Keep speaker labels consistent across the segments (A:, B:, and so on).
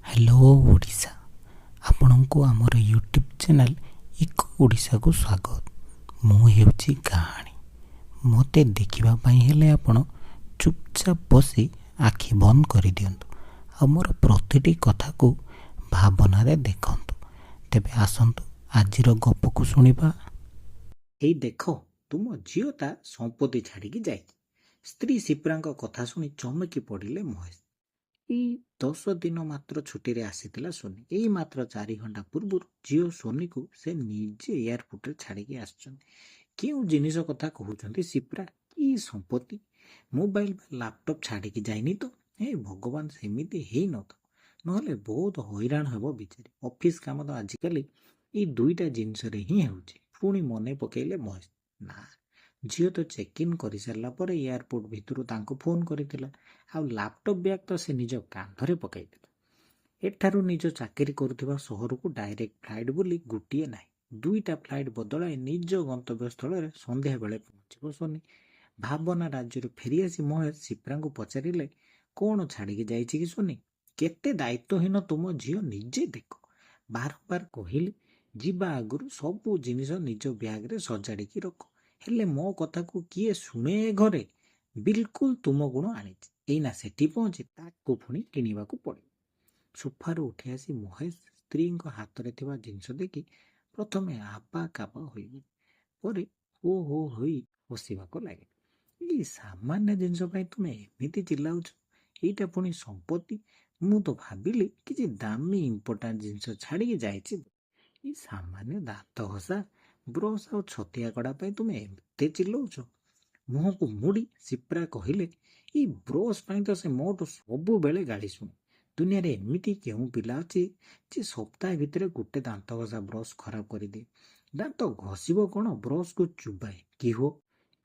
A: Hello Odisha, ଆପଣଙ୍କୁ ଆମର YouTube channel eco ଓଡ଼ିଶାକୁ ସ୍ୱାଗତ। ମୁଁ ହେଉଛି କାହାଣୀ। ମୋତେ ଦେଖିବା ପାଇଁ ହେଲେ ଆପଣ ଚୁପଚାପ ବସି ଆଖି ବନ୍ଦ କରିଦିଅନ୍ତୁ ଆଉ ମୋର ପ୍ରତିଟି କଥାକୁ ଭାବନାରେ ଦେଖନ୍ତୁ। ତେବେ ଆସନ୍ତୁ ଆଜିର ଗପକୁ ଶୁଣିବା।
B: ଏଇ ଦେଖ, ତୁମ ଝିଅ ତା ସମ୍ପତ୍ତି ଛାଡ଼ିକି ଯାଇଛି। ସ୍ତ୍ରୀ ଶିପ୍ରାଙ୍କ କଥା ଶୁଣି ଚମକି ପଡ଼ିଲେ ମହେଶ। ଏଇ 10 ଦିନ ମାତ୍ର ଛୁଟିରେ ଆସିଥିଲା ସୋନି। ଏଇ ମାତ୍ର 4 ଘଣ୍ଟା ପୂର୍ବରୁ ଝିଅ ସୋନିକୁ ସେ ନିଜେ ଏୟାରପୋର୍ଟରେ ଛାଡ଼ିକି ଆସିଛନ୍ତି। କେଉଁ ଜିନିଷ କଥା କହୁଛନ୍ତି ଶିପ୍ରା? କି ସମ୍ପତ୍ତି? ମୋବାଇଲ ବା ଲାପଟପ୍ ଛାଡ଼ିକି ଯାଇନି ତ? ହେ ଭଗବାନ, ସେମିତି ହେଇନଥିବ, ନହେଲେ ବହୁତ ହଇରାଣ ହେବ ବିଚାରି। ଅଫିସ କାମ ତ ଆଜିକାଲି ଏଇ ଦୁଇଟା ଜିନିଷରେ ହିଁ ହେଉଛି। ପୁଣି ମନେ ପକେଇଲେ ମହେଶ। ନା, ଝିଅ ତ ଚେକ୍ ଇନ୍ କରିସାରିଲା ପରେ ଏୟାରପୋର୍ଟ ଭିତରୁ ତାଙ୍କୁ ଫୋନ୍ କରିଥିଲା। ଆଉ ଲାପଟପ୍ ବ୍ୟାଗ୍ ତ ସେ ନିଜ କାନ୍ଧରେ ପକାଇଥିଲା। ଏଠାରୁ ନିଜ ଚାକିରି କରୁଥିବା ସହରକୁ ଡାଇରେକ୍ଟ ଫ୍ଲାଇଟ୍ ବୋଲି ଗୋଟିଏ ନାହିଁ, 2ଟା ଫ୍ଲାଇଟ୍ ବଦଳାଇ ନିଜ ଗନ୍ତବ୍ୟସ୍ଥଳରେ ସନ୍ଧ୍ୟାବେଳେ ପହଞ୍ଚିବ ସୋନି। ଭାବନା ରାଜ୍ୟରୁ ଫେରିଆସି ମହେଶ ଶିପ୍ରାଙ୍କୁ ପଚାରିଲେ, କ'ଣ ଛାଡ଼ିକି ଯାଇଛି କି ସୋନି? କେତେ ଦାୟିତ୍ୱହୀନ ତୁମ ଝିଅ, ନିଜେ ଦେଖ। ବାରମ୍ବାର କହିଲି ଯିବା ଆଗରୁ ସବୁ ଜିନିଷ ନିଜ ବ୍ୟାଗ୍ରେ ସଜାଡ଼ିକି ରଖ, ହେଲେ ମୋ କଥାକୁ କିଏ ଶୁଣେ ଏ ଘରେ? ବିଲକୁଲ ତୁମ ଗୁଣ ଆଣିଛି। ଏଇନା ସେଠି ପହଞ୍ଚି ତାକୁ ପୁଣି କିଣିବାକୁ ପଡ଼ିବ। ସୋଫାରୁ ଉଠି ଆସି ମହେଶ ସ୍ତ୍ରୀଙ୍କ ହାତରେ ଥିବା ଜିନିଷ ଦେଖି ପ୍ରଥମେ ଆବା କାବା ହୋଇଗଲେ, ପରେ ହୋ ହୋ ହୋଇ ହସିବାକୁ ଲାଗିଲେ। ଏଇ ସାମାନ୍ୟ ଜିନିଷ ପାଇଁ ତୁମେ ଏମିତି ଚିଲ୍ଲାଉଛ? ଏଇଟା ପୁଣି ସମ୍ପତ୍ତି। ମୁଁ ତ ଭାବିଲି କିଛି ଦାମୀ ଇମ୍ପୋର୍ଟାଣ୍ଟ ଜିନିଷ ଛାଡ଼ିକି ଯାଇଛି। ଏଇ ସାମାନ୍ୟ ଦାନ୍ତ ଘଷା, ବ୍ରସ୍ ଆଉ ଛତିଆ କଡ଼ା ପାଇଁ ତୁମେ ଏତେ ଚିଲ୍ଲଉଛ? ମୁହଁକୁ ମୁଡ଼ି ଶିପ୍ରା କହିଲେ, ଏଇ ବ୍ରସ୍ ପାଇଁ ତ ସେ ମୋଠୁ ସବୁବେଳେ ଗାଳି ଶୁଣେ। ଦୁନିଆରେ ଏମିତି କେଉଁ ପିଲା ଅଛି ଯେ ସପ୍ତାହ ଭିତରେ ଗୋଟେ ଦାନ୍ତ ଘଷା ବ୍ରସ୍ ଖରାପ କରିଦିଏ? ଦାନ୍ତ ଘଷିବ କ'ଣ, ବ୍ରସ୍କୁ ଚୁବାଏ କି ହୋ?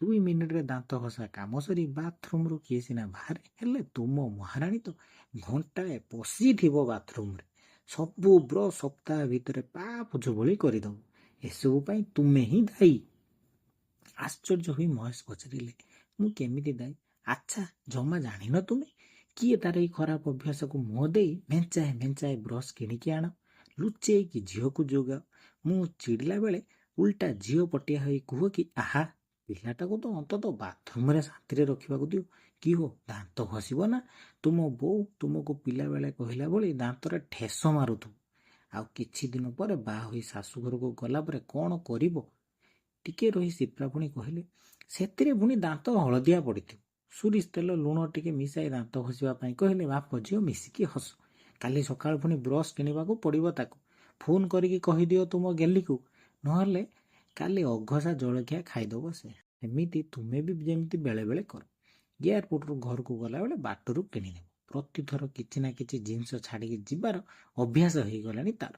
B: 2 ମିନିଟରେ ଦାନ୍ତ ଘଷା କାମ ସରି ବାଥରୁମରୁ କିଏ ସିନା ବାହାରେ, ହେଲେ ତୁମ ମହାରାଣୀ ତ ଘଣ୍ଟାଏ ପଶିଥିବ ବାଥରୁମରେ। ସବୁ ବ୍ରସ୍ ସପ୍ତାହ ଭିତରେ ପାପୋଛ ଭଳି କରିଦେବ। ଏସବୁ ପାଇଁ ତୁମେ ହିଁ ଦାୟୀ। ଆଶ୍ଚର୍ଯ୍ୟ ହୋଇ ମହେଶ ପଚାରିଲେ, ମୁଁ କେମିତି ଦାୟୀ? ଆଚ୍ଛା, ଜମା ଜାଣିନ ତୁମେ? କିଏ ତାର ଏଇ ଖରାପ ଅଭ୍ୟାସକୁ ମୁହଁ ଦେଇ ମେଞ୍ଚାଏ ମେଞ୍ଚାଏ ବ୍ରସ୍ କିଣିକି ଆଣ, ଲୁଚେଇକି ଝିଅକୁ ଯୋଗାଅ। ମୁଁ ଚିଡ଼ିଲା ବେଳେ ଉଲ୍ଟା ଝିଅ ପଟିଆ ହୋଇ କୁହ କି, ଆହା, ପିଲାଟାକୁ ତ ଅନ୍ତତଃ ବାଥରୁମରେ ଶାନ୍ତିରେ ରଖିବାକୁ ଦିଅ। କି ହୋ, ଦାନ୍ତ ଘଷିବ ନା? ତୁମ ବୋଉ ତୁମକୁ ପିଲାବେଳେ କହିଲା ଭଳି ଦାନ୍ତରେ ଠେସ ମାରୁଥିବ। ଆଉ କିଛି ଦିନ ପରେ ବାହା ହୋଇ ଶାଶୁଘରକୁ ଗଲା ପରେ କ'ଣ କରିବ? ଟିକେ ରହି ଶିପ୍ରା ପୁଣି କହିଲେ, ସେଥିରେ ପୁଣି ଦାନ୍ତ ହଳଦିଆ ପଡ଼ିଥିବ। ସୋରିଷ ତେଲ ଲୁଣ ଟିକେ ମିଶାଇ ଦାନ୍ତ ଘଷିବା ପାଇଁ କହିଲେ ବାପ ଝିଅ ମିଶିକି ହସ। କାଲି ସକାଳୁ ପୁଣି ବ୍ରସ୍ କିଣିବାକୁ ପଡ଼ିବ ତାକୁ। ଫୋନ୍ କରିକି କହିଦିଅ ତୁମ ଗେଲିକୁ, ନହେଲେ କାଲି ଅଘଷା ଜଳଖିଆ ଖାଇଦେବ ସେ। ଏମିତି ତୁମେ ବି ଯେମିତି ବେଳେବେଳେ କର। ଏୟାରପୋର୍ଟରୁ ଘରକୁ ଗଲାବେଳେ ବାଟରୁ କିଣିନେବ। ପ୍ରତିଥର କିଛି ନା କିଛି ଜିନିଷ ଛାଡ଼ିକି ଯିବାର ଅଭ୍ୟାସ ହେଇଗଲାଣି ତାର।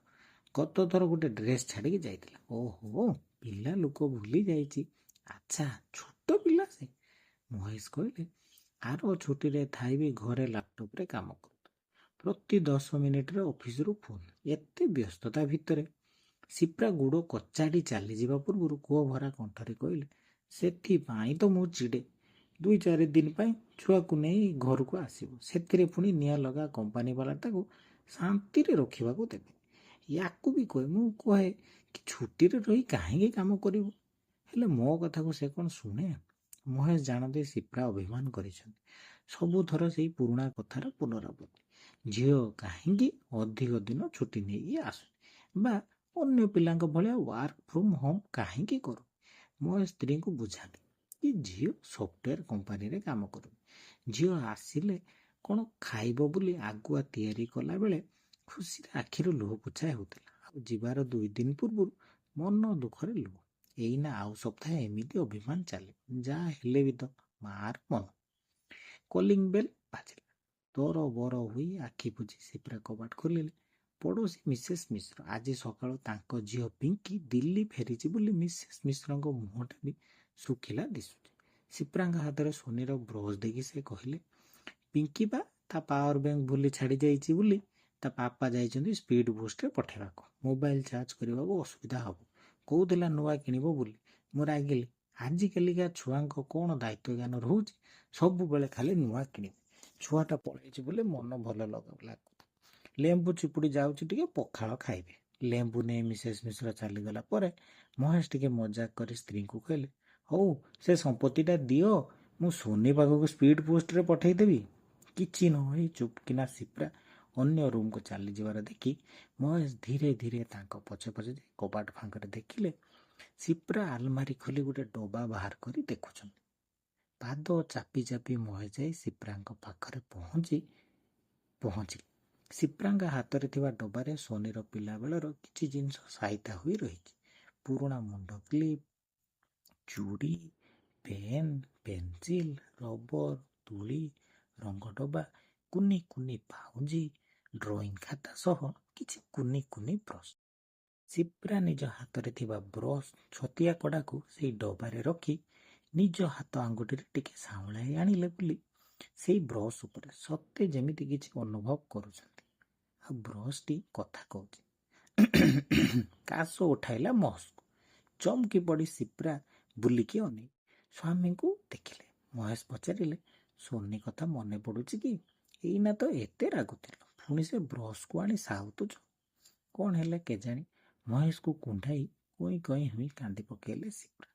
B: ଗତ ଥର ଗୋଟେ ଡ୍ରେସ୍ ଛାଡ଼ିକି ଯାଇଥିଲା। ଓହୋ, ପିଲା ଲୋକ ଭୁଲି ଯାଇଛି। ଆଚ୍ଛା, ଛୋଟ ପିଲା ସେ। ମହେଶ କହିଲେ, ଆର ଛୁଟିରେ ଥାଇ ବି ଘରେ ଲାପଟପ୍ରେ କାମ କରୁଥିଲା। ପ୍ରତି 10 ମିନିଟରେ ଅଫିସରୁ ଫୋନ୍। ଏତେ ବ୍ୟସ୍ତତା ଭିତରେ ଶିପ୍ରା ଗୋଡ଼ କଚାଡ଼ି ଚାଲିଯିବା ପୂର୍ବରୁ କୁଅ ଭରା କଣ୍ଠରେ କହିଲେ, ସେଥିପାଇଁ ତ ମୁଁ ଚିଡ଼େ। 2-4 ଦିନ ପାଇଁ ଛୁଆକୁ ନେଇ ଘରକୁ ଆସିବ, ସେଥିରେ ପୁଣି ନିଆଁ ଲଗା କମ୍ପାନୀବାଲା ତାକୁ ଶାନ୍ତିରେ ରଖିବାକୁ ଦେବେ। ୟାକୁ ବି କହେ, ମୁଁ କହେ କି ଛୁଟିରେ ରହି କାହିଁକି କାମ କରିବୁ, ହେଲେ ମୋ କଥାକୁ ସେ କ'ଣ ଶୁଣେ? ମହେଶ ଜାଣନ୍ତି ଶିପ୍ରା ଅଭିମାନ କରିଛନ୍ତି। ସବୁଥର ସେଇ ପୁରୁଣା କଥାର ପୁନରାବୃତ୍ତି। ଝିଅ କାହିଁକି ଅଧିକ ଦିନ ଛୁଟି ନେଇକି ଆସୁନି, ବା ଅନ୍ୟ ପିଲାଙ୍କ ଭଳିଆ ୱାର୍କ ଫ୍ରମ୍ ହୋମ୍ କାହିଁକି କରୁ? ମହେଶ ସ୍ତ୍ରୀଙ୍କୁ ବୁଝାନ୍ତି କି ଝିଅ ସଫ୍ଟୱେର କମ୍ପାନୀରେ କାମ କରୁନି। ଝିଅ ଆସିଲେ କ'ଣ ଖାଇବ ବୋଲି ଆଗୁଆ ତିଆରି କଲାବେଳେ ଖୁସିରେ ଆଖିରୁ ଲୁହ ପୋଛା ହେଉଥିଲା। ଆଉ ଯିବାର 2 ଦିନ ପୂର୍ବରୁ ମନ ଦୁଃଖରେ ଲୁହ। ଏଇନା ଆଉ ସପ୍ତାହେ ଏମିତି ଅଭିମାନ ଚାଲିବ। ଯାହା ହେଲେ ବି ତ ମାର ମନ। କଲିଂ ବେଲ୍ ବାଜିଲା। ତର ବର ହୋଇ ଆଖି ବୁଜି ଶିପ୍ରା କବାଟ ଖୋଲିଲେ। ପଡ଼ୋଶୀ ମିସେସ୍ ମିଶ୍ର। ଆଜି ସକାଳୁ ତାଙ୍କ ଝିଅ ପିଙ୍କି ଦିଲ୍ଲୀ ଫେରିଛି ବୋଲି ମିସେସ୍ ମିଶ୍ରଙ୍କ ମୁହଁଟା ବି ଶୁଖିଲା ଦିଶୁଛି। ଶିପ୍ରାଙ୍କ ହାତରେ ସୋନିର ବ୍ରସ୍ ଦେଖି ସେ କହିଲେ, ପିଙ୍କି ବା ତା ପାୱାର ବ୍ୟାଙ୍କ ଭୁଲି ଛାଡ଼ି ଯାଇଛି ବୋଲି ତା ବାପା ଯାଇଛନ୍ତି ସ୍ପିଡ୍ ପୋଷ୍ଟରେ ପଠାଇବାକୁ। ମୋବାଇଲ ଚାର୍ଜ କରିବାକୁ ଅସୁବିଧା ହେବ। କହୁଥିଲା ନୂଆ କିଣିବ ବୋଲି। ମୁଁ ରାଗିଲି। ଆଜିକାଲିକା ଛୁଆଙ୍କ କ'ଣ ଦାୟିତ୍ୱ ଜ୍ଞାନ ରହୁଛି? ସବୁବେଳେ ଖାଲି ନୂଆ କିଣିବେ। ଛୁଆଟା ପଳେଇଛି ବୋଲି ମନ ଭଲ ଲାଗୁଥିଲା। ଲେମ୍ବୁ ଚିପୁଡ଼ି ଯାଉଛି ଟିକେ ପଖାଳ ଖାଇବେ। ଲେମ୍ବୁ ନେଇ ମିସେସ୍ ମିଶ୍ର ଚାଲିଗଲା ପରେ ମହେଶ ଟିକେ ମଜାକ କରି ସ୍ତ୍ରୀଙ୍କୁ କହିଲେ, ହଉ ସେ ସମ୍ପତ୍ତିଟା ଦିଅ, ମୁଁ ସୋନି ପାଖକୁ ସ୍ପିଡ୍ ପୋଷ୍ଟରେ ପଠେଇଦେବି। କିଛି ନ ହୋଇ ଚୁପକିନା ସିପ୍ରା ଅନ୍ୟ ରୁମ୍କୁ ଚାଲିଯିବାର ଦେଖି ମହେଶ ଧୀରେ ଧୀରେ ତାଙ୍କ ପଛେ ପଛେ ଯାଇ କବାଟ ଫାଙ୍କରେ ଦେଖିଲେ ସିପ୍ରା ଆଲମାରି ଖୋଲି ଗୋଟେ ଡବା ବାହାର କରି ଦେଖୁଛନ୍ତି। ପାଦ ଚାପି ଚାପି ମହେଶ ଯାଇ ସିପ୍ରାଙ୍କ ପାଖରେ ପହଞ୍ଚିଲେ। ସିପ୍ରାଙ୍କ ହାତରେ ଥିବା ଡବାରେ ସୋନିର ପିଲାବେଳର କିଛି ଜିନିଷ ସାଇତା ହୋଇ ରହିଛି। ପୁରୁଣା ମୁଣ୍ଡ କ୍ଲିପ୍, ଚୁଡ଼ି, ପେନ୍, ପେନ୍ସିଲ୍, ରବର, ତୁଳି, ରଙ୍ଗ ଡବା, କୁନି କୁନି ପାଉଁଜି, ଡ୍ରଇଂ ଖାତା ସହ କିଛି କୁନି କୁନି ବ୍ରସ୍। ସିପ୍ରା ନିଜ ହାତରେ ଥିବା ବ୍ରସ୍ ଛତିଆ କଡ଼ାକୁ ସେଇ ଡବାରେ ରଖି ନିଜ ହାତ ଆଙ୍ଗୁଠିରେ ଟିକେ ସାଉଁଳାଇ ଆଣିଲେ ବୋଲି ସେଇ ବ୍ରସ୍ ଉପରେ ସତେ ଯେମିତି କିଛି ଅନୁଭବ କରୁଛନ୍ତି। ଆଉ ବ୍ରସ୍ଟି କଥା କହୁଛି। କାଶ ଉଠାଇଲା ମହେଶକୁ। ଚମକି ପଡ଼ି ସିପ୍ରା ବୁଲିକି ଅନେଇ ସ୍ୱାମୀଙ୍କୁ ଦେଖିଲେ। ମହେଶ ପଚାରିଲେ, ସୋନି କଥା ମନେ ପଡ଼ୁଛି କି? ଏଇନା ତ ଏତେ ରାଗୁଥିଲ, ପୁଣି ସେ ବ୍ରସ୍କୁ ଆଣି ସାଉତୁଛ। କ'ଣ ହେଲେ କେଜାଣି? ମହେଶକୁ କୁଣ୍ଢାଇ କଇଁ କଇଁ ହୋଇ କାନ୍ଦି ପକାଇଲେ ସିପ୍ରା।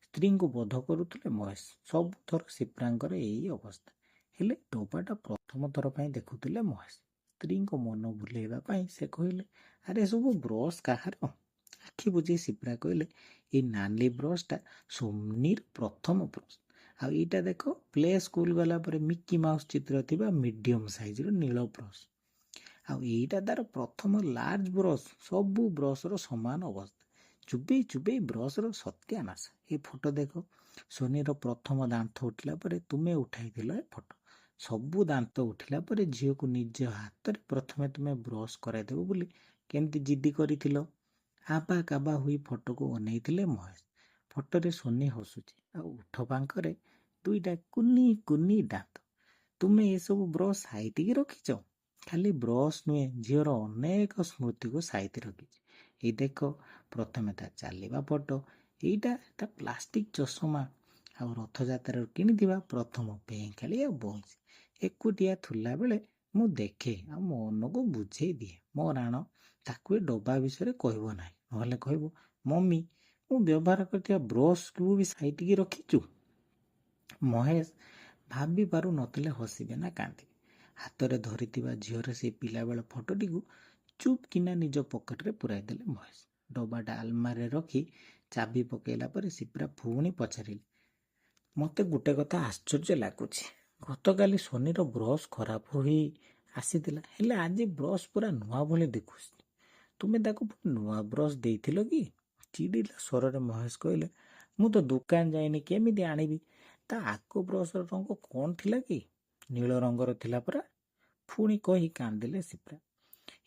B: ସ୍ତ୍ରୀଙ୍କୁ ବୋଧ କରୁଥିଲେ ମହେଶ। ସବୁଥର ସିପ୍ରାଙ୍କର ଏଇ ଅବସ୍ଥା। ହେଲେ ଡବାଟା ପ୍ରଥମ ଥର ପାଇଁ ଦେଖୁଥିଲେ ମହେଶ। ସ୍ତ୍ରୀଙ୍କ ମନ ଭୁଲେଇବା ପାଇଁ ସେ କହିଲେ, ଆରେ ସବୁ ବ୍ରସ୍ କାହାର? ଆଖି ବୁଜି ସିପ୍ରା କହିଲେ, ଏଇ ନାଲି ବ୍ରସ୍ଟା ସୋନିର ପ୍ରଥମ ବ୍ରସ୍। ଆଉ ଏଇଟା ଦେଖ, ପ୍ଲେ ସ୍କୁଲ ଗଲା ପରେ ମିକି ମାଉସ ଚିତ୍ର ଥିବା ମିଡିୟମ ସାଇଜର ନୀଳ ବ୍ରସ୍। ଆଉ ଏଇଟା ତାର ପ୍ରଥମ ଲାର୍ଜ ବ୍ରସ୍। ସବୁ ବ୍ରସ୍ର ସମାନ ଅବସ୍ଥା। ଚୁବେଇ ଚୁବେଇ ବ୍ରସ୍ର ସତ୍ୟାନାଶ। ଏ ଫଟୋ ଦେଖ, ସୋନିର ପ୍ରଥମ ଦାନ୍ତ ଉଠିଲା ପରେ ତୁମେ ଉଠାଇଥିଲ ଏ ଫଟୋ। ସବୁ ଦାନ୍ତ ଉଠିଲା ପରେ ଝିଅକୁ ନିଜ ହାତରେ ପ୍ରଥମେ ତୁମେ ବ୍ରସ୍ କରାଇଦେବ ବୋଲି କେମିତି ଜିଦି କରିଥିଲ। ଆବା କାବା ହୋଇ ଫଟୋକୁ ଅନେଇଥିଲେ ମହେଶ। ଫଟୋରେ ସୋନି ହସୁଛି, ଆଉ ଓଠ ପାଙ୍କରେ ଦୁଇଟା କୁନି କୁନି ଦାନ୍ତ। ତୁମେ ଏସବୁ ବ୍ରସ୍ ସାଇତିକି ରଖିଛ? ଖାଲି ବ୍ରସ୍ ନୁହେଁ, ଝିଅର ଅନେକ ସ୍ମୃତିକୁ ସାଇତି ରଖିଛି। ଏଇ ଦେଖ, ପ୍ରଥମେ ତା ଚାଲିବା ଫଟୋ, ଏଇଟା ତା ପ୍ଲାଷ୍ଟିକ ଚଷମା, ଆଉ ରଥଯାତ୍ରାରୁ କିଣିଥିବା ପ୍ରଥମ ପେଁକାଳି ଆଉ ବଇଁଶୀ। ଏକୁଟିଆ ଥିଲାବେଳେ ମୁଁ ଦେଖେ ଆଉ ମନକୁ ବୁଝେଇ ଦିଏ, ମୋ ରାଣ ତାକୁ ଏ ଡବା ବିଷୟରେ କହିବ ନାହିଁ, ନହେଲେ କହିବ ମମି ମୁଁ ବ୍ୟବହାର କରିଥିବା ବ୍ରସ୍କୁ ବି ସାଇତିକି ରଖିଛୁ। ମହେଶ ଭାବି ପାରୁ ନଥିଲେ ହସିବେ ନା କାନ୍ଦିବେ। ହାତରେ ଧରିଥିବା ଝିଅର ସେଇ ପିଲାବେଳ ଫଟୋଟିକୁ ଚୁପ୍ କିନା ନିଜ ପକେଟରେ ପୁରାଇ ଦେଲେ ମହେଶ। ଡବାଟା ଆଲମାରିରେ ରଖି ଚାବି ପକାଇଲା ପରେ ସିପ୍ରା ପୁଣି ପଚାରିଲେ, ମୋତେ ଗୋଟେ କଥା ଆଶ୍ଚର୍ଯ୍ୟ ଲାଗୁଛି। ଗତକାଲି ସୋନିର ବ୍ରସ୍ ଖରାପ ହୋଇ ଆସିଥିଲା, ହେଲେ ଆଜି ବ୍ରସ୍ ପୁରା ନୂଆ ଭଳି ଦେଖୁଛି। ତୁମେ ତାକୁ ନୂଆ ବ୍ରସ୍ ଦେଇଥିଲ କି? ଚିଡ଼ିଲା ସ୍ୱରରେ ମହେଶ କହିଲେ, ମୁଁ ତ ଦୋକାନ ଯାଇନି, କେମିତି ଆଣିବି? ତା ଆଗ ବ୍ରସ୍ର ରଙ୍ଗ କ'ଣ ଥିଲା କି? ନୀଳ ରଙ୍ଗର ଥିଲା ପରା। ପୁଣି କହି କାନ୍ଦିଲେ ସିପ୍ରା।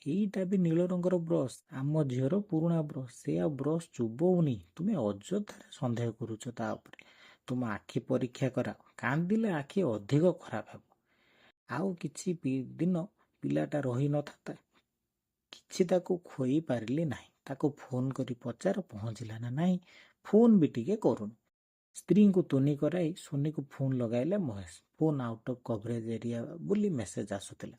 B: ଏଇଟା ବି ନୀଳ ରଙ୍ଗର ବ୍ରସ୍, ଆମ ଝିଅର ପୁରୁଣା ବ୍ରସ୍। ସେ ଆଉ ବ୍ରସ୍ ଚୁବଉନି। ତୁମେ ଅଯଥାରେ ସନ୍ଦେହ କରୁଛ ତା ଉପରେ। ତୁମ ଆଖି ପରୀକ୍ଷା କରାଅ, କାନ୍ଦିଲେ ଆଖି ଅଧିକ ଖରାପ ହେବ। ଆଉ କିଛି ଦିନ ପିଲାଟା ରହିନଥାନ୍ତା। କିଛି ତାକୁ ଖୋଇ ପାରିଲି ନାହିଁ। ତାକୁ ଫୋନ୍ କରି ପଚାର ପହଞ୍ଚିଲା ନା ନାହିଁ, ଫୋନ୍ ବି ଟିକେ କରୁନି। ସ୍ତ୍ରୀଙ୍କୁ ତୁନି କରାଇ ସୋନିକୁ ଫୋନ୍ ଲଗାଇଲେ Mahesh. Phone out of coverage area ବୋଲି ମେସେଜ ଆସୁଥିଲା।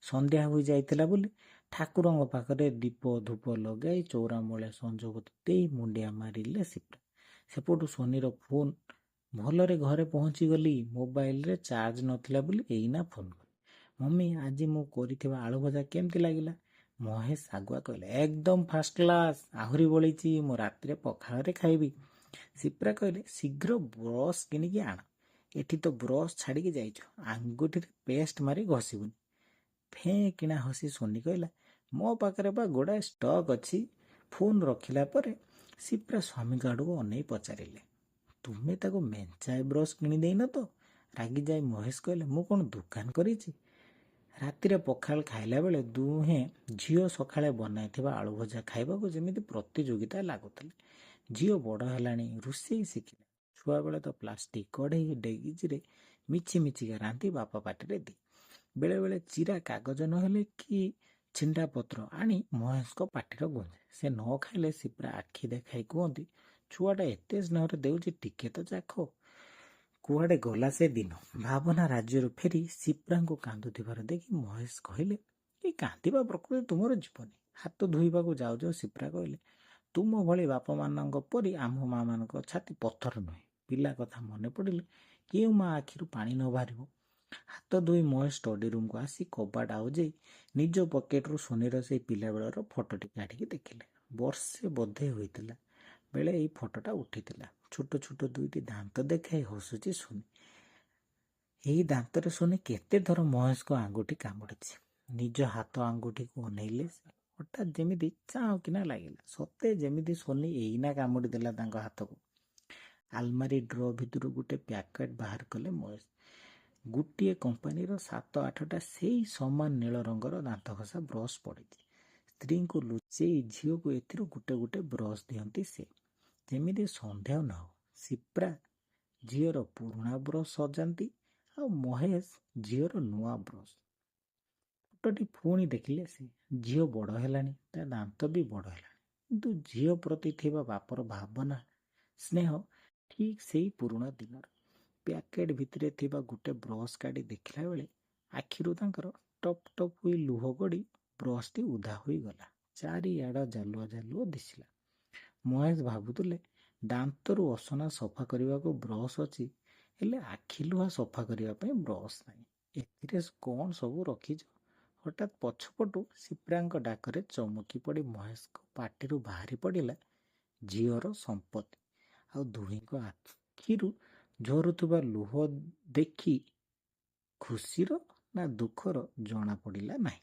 B: ସନ୍ଧ୍ୟା ହୋଇଯାଇଥିଲା ବୋଲି ଠାକୁରଙ୍କ ପାଖରେ ଦୀପ ଧୂପ ଲଗାଇ ଚଉରାମୂଳେ ସଞ୍ଜବତୀ ଦେଇ ମୁଣ୍ଡିଆ ମାରିଲେ ସିପ୍ରା। ସେପଟୁ ସୋନିର ଫୋନ୍, ଭଲରେ ଘରେ ପହଞ୍ଚିଗଲି, ମୋବାଇଲରେ ଚାର୍ଜ ନଥିଲା ବୋଲି ଏଇନା ଫୋନ୍ କଲି। ମମି ଆଜି ମୁଁ କରିଥିବା ଆଳୁ ଭଜା କେମିତି ଲାଗିଲା? ମହେଶ ଆଗୁଆ କହିଲେ, ଏକଦମ ଫାଷ୍ଟ କ୍ଲାସ୍, ଆହୁରି ବଳିଛି, ମୁଁ ରାତିରେ ପଖାଳରେ ଖାଇବି। ସିପ୍ରା କହିଲେ, ଶୀଘ୍ର ବ୍ରସ୍ କିଣିକି ଆଣ। ଏଠି ତ ବ୍ରସ୍ ଛାଡ଼ିକି ଯାଇଛ, ଆଙ୍ଗୁଠିରେ ପେଷ୍ଟ ମାରି ଘଷିବୁନି। ଫେଁ କିଣା ହସି ସୋନି କହିଲା, ମୋ ପାଖରେ ବା ଗୋଡ଼ାଏ ଷ୍ଟକ୍ ଅଛି। ଫୋନ୍ ରଖିଲା ପରେ ସିପ୍ରା ସ୍ୱାମୀଙ୍କ ଆଡ଼କୁ ଅନେଇ ପଚାରିଲେ, ତୁମେ ତାକୁ ମେଞ୍ଚାଏ ବ୍ରସ୍ କିଣିଦେଇନ ତ? ରାଗିଯାଇ ମହେଶ କହିଲେ, ମୁଁ କ'ଣ ଦୋକାନ କରିଛି? ରାତିରେ ପଖାଳ ଖାଇଲା ବେଳେ ଦୁହେଁ ଝିଅ ସକାଳେ ବନାଇଥିବା ଆଳୁ ଭଜା ଖାଇବାକୁ ଯେମିତି ପ୍ରତିଯୋଗିତା ଲାଗୁଥିଲେ। ଝିଅ ବଡ଼ ହେଲାଣି, ରୋଷେଇ ଶିଖିଲା। ଛୁଆବେଳେ ତ ପ୍ଲାଷ୍ଟିକ କଢ଼େଇ ଡେଗିଚିରେ ମିଛି ମିଛିକା ରାନ୍ଧି ବାପା ପାଟିରେ ଦିଏ। ବେଳେବେଳେ ଚିରା କାଗଜ ନହେଲେ କି ଛିଣ୍ଡା ପତ୍ର ଆଣି ମହେଶଙ୍କ ପାଟିର ଗୁଞ୍ଜେ। ସେ ନ ଖାଇଲେ ସିପ୍ରା ଆଖି ଦେଖାଇ କୁହନ୍ତି, ଛୁଆଟା ଏତେ ସ୍ନେହରେ ଦେଉଛି, ଟିକେ ତ ଚାଖ। କୁଆଡ଼େ ଗଲା ସେ ଦିନ? ଭାବନା ରାଜ୍ୟରୁ ଫେରି ସିପ୍ରାଙ୍କୁ କାନ୍ଦୁଥିବାର ଦେଖି ମହେଶ କହିଲେ, ଏ ଏଇ କାନ୍ଦିବା ପ୍ରକୃତି ତୁମର ଯିବନି। ହାତ ଧୋଇବାକୁ ଯାଉ ଯାଉ ସିପ୍ରା କହିଲେ, ତୁମ ଭଳି ବାପାମାନଙ୍କ ପରି ଆମ ମାଆମାନଙ୍କ ଛାତି ପଥର ନୁହେଁ। ପିଲା କଥା ମନେ ପଡ଼ିଲେ କେଉଁ ମା ଆଖିରୁ ପାଣି ନ ବାହାରିବ। ହାତ ଧୋଇ ମହେଶ ଷ୍ଟଡି ରୁମ୍କୁ ଆସି କବାଟ ଆଉଜେଇ ନିଜ ପକେଟରୁ ସୋନିର ସେଇ ପିଲାବେଳର ଫଟୋଟି କାଢ଼ିକି ଦେଖିଲେ। ବର୍ଷେ ବୋଧେ ହୋଇଥିଲା ବେଳେ ଏଇ ଫଟୋଟା ଉଠିଥିଲା। ଛୋଟ ଛୋଟ ଦୁଇଟି ଦାନ୍ତ ଦେଖାଇ ହସୁଛି ସୋନି। ଏହି ଦାନ୍ତରେ ସୋନି କେତେଥର ମହେଶଙ୍କ ଆଙ୍ଗୁଠି କାମୁଡ଼ିଛି। ନିଜ ହାତ ଆଙ୍ଗୁଠିକୁ ଅନେଇଲେ ସେ। ହଠାତ୍ ଯେମିତି ଚାଉଁ କିନା ଲାଗିଲା, ସତେ ଯେମିତି ସୋନି ଏଇନା କାମୁଡ଼ି ଦେଲା ତାଙ୍କ ହାତକୁ। ଆଲମାରୀ ଡ୍ର ଭିତରୁ ଗୋଟେ ପ୍ୟାକେଟ ବାହାର କଲେ ମହେଶ। ଗୋଟିଏ କମ୍ପାନୀର 7-8ଟା ସେଇ ସମାନ ନୀଳ ରଙ୍ଗର ଦାନ୍ତଘଷା ବ୍ରସ୍ ପଡ଼ିଛି। ସ୍ତ୍ରୀଙ୍କୁ ଲୁଚେଇ ଝିଅକୁ ଏଥିରୁ ଗୋଟେ ଗୋଟେ ବ୍ରସ୍ ଦିଅନ୍ତି ସେ, ଯେମିତି ସନ୍ଦେହ ନ ହଉ। ସିପ୍ରା ଝିଅର ପୁରୁଣା ବ୍ରସ୍ ସଜାନ୍ତି ଆଉ ମହେଶ ଝିଅର ନୂଆ ବ୍ରସ୍। ଫଟୋଟି ପୁଣି ଦେଖିଲେ ସେ। ଝିଅ ବଡ଼ ହେଲାଣି, ତା ଦାନ୍ତ ବି ବଡ଼ ହେଲାଣି, କିନ୍ତୁ ଝିଅ ପ୍ରତି ଥିବା ବାପର ଭାବନା, ସ୍ନେହ ଠିକ୍ ସେଇ ପୁରୁଣା ଦିନର। ପ୍ୟାକେଟ ଭିତରେ ଥିବା ଗୋଟେ ବ୍ରସ୍ କାଢ଼ି ଦେଖିଲା ବେଳେ ଆଖିରୁ ତାଙ୍କର ଟପ୍ ଟପ୍ ହୋଇ ଲୁହ ଗଡ଼ି ବ୍ରସ୍ଟି ଉଦା ହୋଇଗଲା। ଚାରିଆଡ଼ ଜାଲୁଆ ଜାଲୁଆ ଦିଶିଲା। ମହେଶ ଭାବୁଥିଲେ, ଦାନ୍ତରୁ ଅସନା ସଫା କରିବାକୁ ବ୍ରସ୍ ଅଛି, ହେଲେ ଆଖି ଲୁହା ସଫା କରିବା ପାଇଁ ବ୍ରସ୍ ନାହିଁ। ଏଥିରେ କ'ଣ ସବୁ ରଖିଛ? ହଠାତ୍ ପଛପଟୁ ସିପ୍ରାଙ୍କ ଡାକରେ ଚମକି ପଡ଼ି ମହେଶଙ୍କ ପାଟିରୁ ବାହାରି ପଡ଼ିଲା, ଝିଅର ସମ୍ପତ୍ତି। ଆଉ ଦୁହିଁଙ୍କ ଆଖିରୁ ଝରୁଥିବା ଲୁହ ଦେଖି ଖୁସିର ନା ଦୁଃଖର ଜଣା ପଡ଼ିଲା ନାହିଁ।